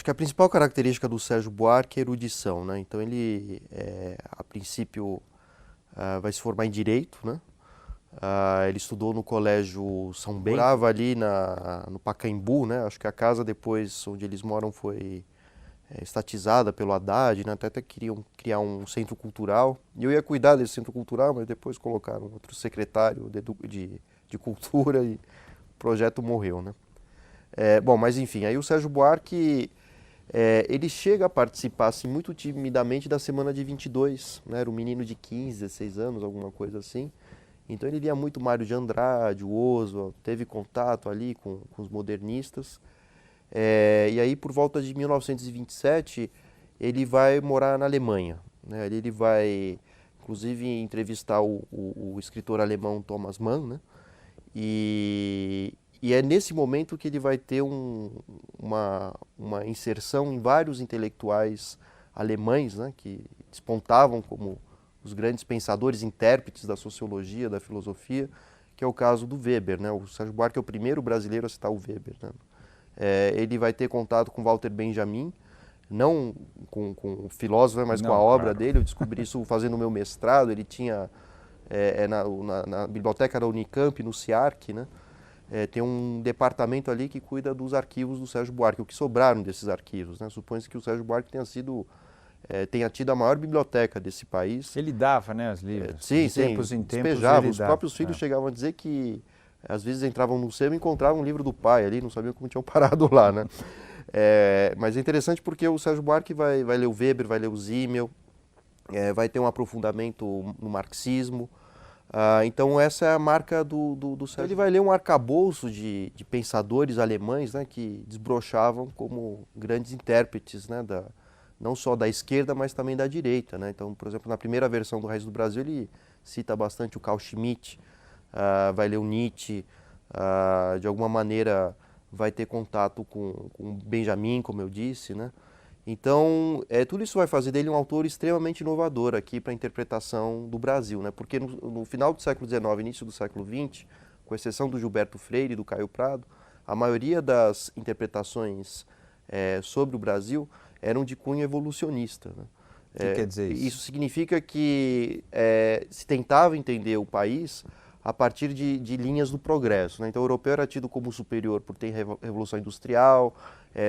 Acho que a principal característica do Sérgio Buarque é a erudição, né? Então ele, a princípio, vai se formar em Direito, né? Ele estudou no Colégio São Bento, morava ali no Pacaembu, né? Acho que a casa depois onde eles moram foi estatizada pelo Haddad, né? Até queriam criar um centro cultural. E eu ia cuidar desse centro cultural, mas depois colocaram outro secretário de cultura e o projeto morreu, né? Bom, mas enfim, aí o Sérgio Buarque, ele chega a participar assim, muito timidamente da Semana de 22, né? Era um menino de 15, 16 anos, alguma coisa assim. Então ele lia muito Mário de Andrade, o Oswald, teve contato ali com os modernistas. E aí, por volta de 1927, ele vai morar na Alemanha, né? Ele vai, inclusive, entrevistar o escritor alemão Thomas Mann, né? E é nesse momento que ele vai ter uma inserção em vários intelectuais alemães, né? Que despontavam como os grandes pensadores, intérpretes da sociologia, da filosofia, que é o caso do Weber, né? O Sérgio Buarque é o primeiro brasileiro a citar o Weber, né? Ele vai ter contato com Walter Benjamin, não com o filósofo, mas com a obra claro. dele. Eu descobri isso fazendo o meu mestrado. Ele tinha, na biblioteca da Unicamp, no CIARC, né? Tem um departamento ali que cuida dos arquivos do Sérgio Buarque, o que sobraram desses arquivos, né? Supõe-se que o Sérgio Buarque tenha tido a maior biblioteca desse país. Ele dava, né, os livros. Sim, De tempos em tempos despejava. ele Os dava. próprios filhos chegavam a dizer que às vezes entravam no sebo e encontravam um livro do pai ali, não sabiam como tinham parado lá, né? Mas é interessante porque o Sérgio Buarque vai ler o Weber, vai ler o Simmel, vai ter um aprofundamento no marxismo. Então essa é a marca do Sérgio. Ele vai ler um arcabouço de pensadores alemães, né, que desbrochavam como grandes intérpretes, né, não só da esquerda, mas também da direita, né? Então, por exemplo, na primeira versão do Raiz do Brasil, ele cita bastante o Carl Schmitt, vai ler o Nietzsche, de alguma maneira vai ter contato com Benjamin, como eu disse, né? Então, tudo isso vai fazer dele um autor extremamente inovador aqui para a interpretação do Brasil, né? Porque no final do século XIX, início do século XX, com exceção do Gilberto Freire e do Caio Prado, a maioria das interpretações sobre o Brasil eram de cunho evolucionista, né? O que quer dizer isso? Isso significa que se tentava entender o país a partir de linhas do progresso, né? Então o europeu era tido como superior por ter revolução industrial,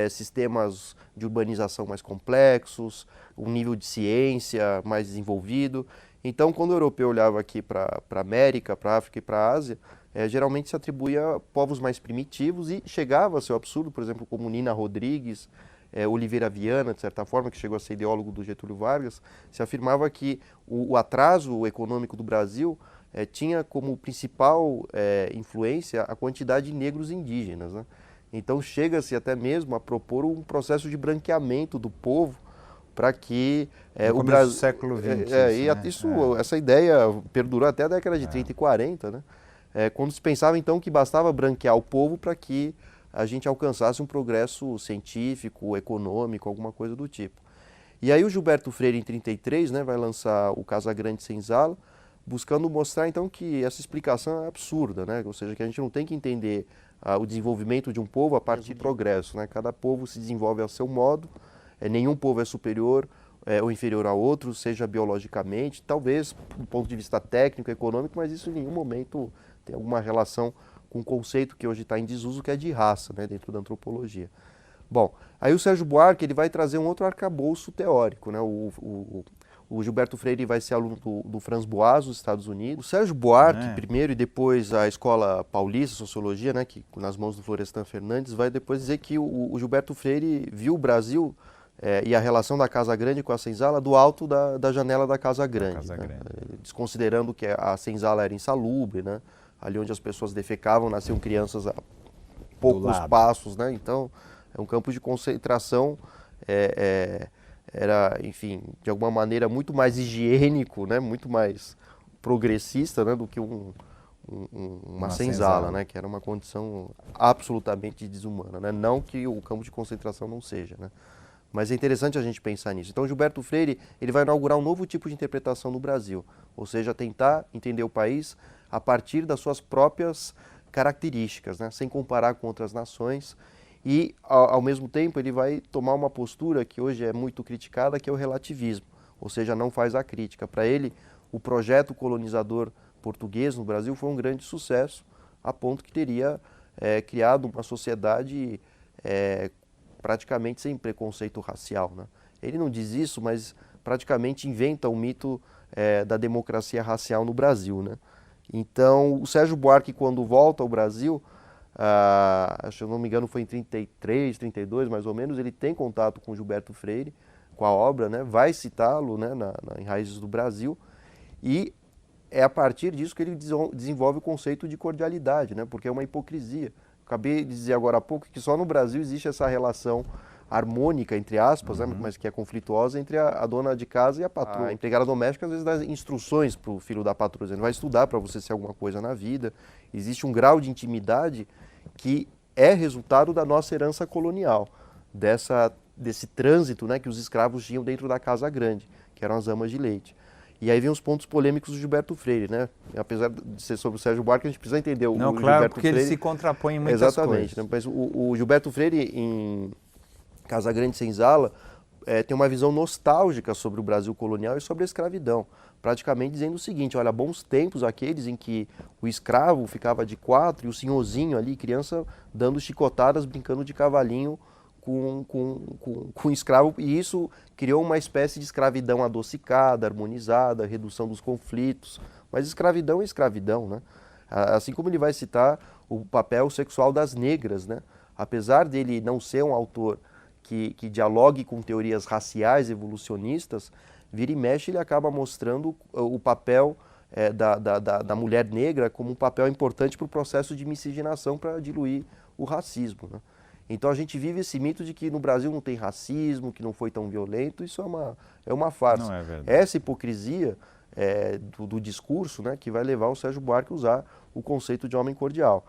sistemas de urbanização mais complexos, um nível de ciência mais desenvolvido. Então quando o europeu olhava aqui para a América, para a África e para a Ásia, geralmente se atribuía a povos mais primitivos e chegava a ser absurdo, por exemplo, como Nina Rodrigues, Oliveira Viana, de certa forma, que chegou a ser ideólogo do Getúlio Vargas, se afirmava que o atraso econômico do Brasil tinha como principal influência a quantidade de negros indígenas, né? Então chega-se até mesmo a propor um processo de branqueamento do povo para que o Brasil do século XX, essa ideia perdurou até a década de 30 e 40, né? Quando se pensava então que bastava branquear o povo para que a gente alcançasse um progresso científico, econômico, alguma coisa do tipo. E aí o Gilberto Freire, em 33, né, vai lançar o Casagrande Senzala, buscando mostrar então que essa explicação é absurda, né? Ou seja, que a gente não tem que entender o desenvolvimento de um povo a partir do progresso, né? Cada povo se desenvolve a seu modo, nenhum povo é superior ou inferior a outro, seja biologicamente, talvez do ponto de vista técnico, econômico, mas isso em nenhum momento tem alguma relação com um conceito que hoje está em desuso, que é de raça, né, dentro da antropologia. Bom, aí o Sérgio Buarque ele vai trazer um outro arcabouço teórico, né? O Gilberto Freire vai ser aluno do Franz Boas, dos Estados Unidos. O Sérgio Buarque, primeiro, e depois a Escola Paulista, Sociologia, né, que nas mãos do Florestan Fernandes, vai depois dizer que o Gilberto Freire viu o Brasil e a relação da Casa Grande com a Senzala do alto da janela da Casa Grande, né? Desconsiderando que a Senzala era insalubre, né? Ali onde as pessoas defecavam, nasciam crianças a poucos passos, né? Então, é um campo de concentração, era, enfim, de alguma maneira muito mais higiênico, né? Muito mais progressista, né? Do que uma senzala, né? Que era uma condição absolutamente desumana, né? Não que o campo de concentração não seja, né? Mas é interessante a gente pensar nisso. Então, Gilberto Freire ele vai inaugurar um novo tipo de interpretação no Brasil, ou seja, tentar entender o país a partir das suas próprias características, né? Sem comparar com outras nações. E, ao mesmo tempo, ele vai tomar uma postura que hoje é muito criticada, que é o relativismo, ou seja, não faz a crítica. Para ele, o projeto colonizador português no Brasil foi um grande sucesso, a ponto que teria criado uma sociedade praticamente sem preconceito racial, né? Ele não diz isso, mas praticamente inventa o mito da democracia racial no Brasil, né? Então, o Sérgio Buarque, quando volta ao Brasil, se eu não me engano foi em 33, 32 mais ou menos, ele tem contato com Gilberto Freire, com a obra, né? Vai citá-lo, né, em Raízes do Brasil, e é a partir disso que ele desenvolve o conceito de cordialidade, né? Porque é uma hipocrisia. Acabei de dizer agora há pouco que só no Brasil existe essa relação harmônica, entre aspas, né, mas que é conflituosa entre a dona de casa e a patroa. A empregada doméstica às vezes dá instruções para o filho da patroa, dizendo, vai estudar para você ser alguma coisa na vida. Existe um grau de intimidade que é resultado da nossa herança colonial, desse trânsito, né, que os escravos tinham dentro da casa grande, que eram as amas de leite. E aí vem os pontos polêmicos do Gilberto Freire, né? Apesar de ser sobre o Sérgio Buarque, a gente precisa entender o claro, Gilberto porque Freire. Ele se contrapõe em muitas Exatamente, coisas. Né? Mas o Gilberto Freire, em Casa Grande Senzala, tem uma visão nostálgica sobre o Brasil colonial e sobre a escravidão, praticamente dizendo o seguinte, olha, bons tempos aqueles em que o escravo ficava de 4 e o senhorzinho ali, criança, dando chicotadas, brincando de cavalinho com o escravo, e isso criou uma espécie de escravidão adocicada, harmonizada, redução dos conflitos, mas escravidão é escravidão, né? Assim como ele vai citar o papel sexual das negras, né? Apesar dele não ser um autor que dialogue com teorias raciais evolucionistas, vira e mexe ele acaba mostrando o papel da mulher negra como um papel importante para o processo de miscigenação para diluir o racismo, né? Então a gente vive esse mito de que no Brasil não tem racismo, que não foi tão violento, isso é uma farsa. Não é verdade. Essa hipocrisia do discurso, né, que vai levar o Sérgio Buarque a usar o conceito de homem cordial.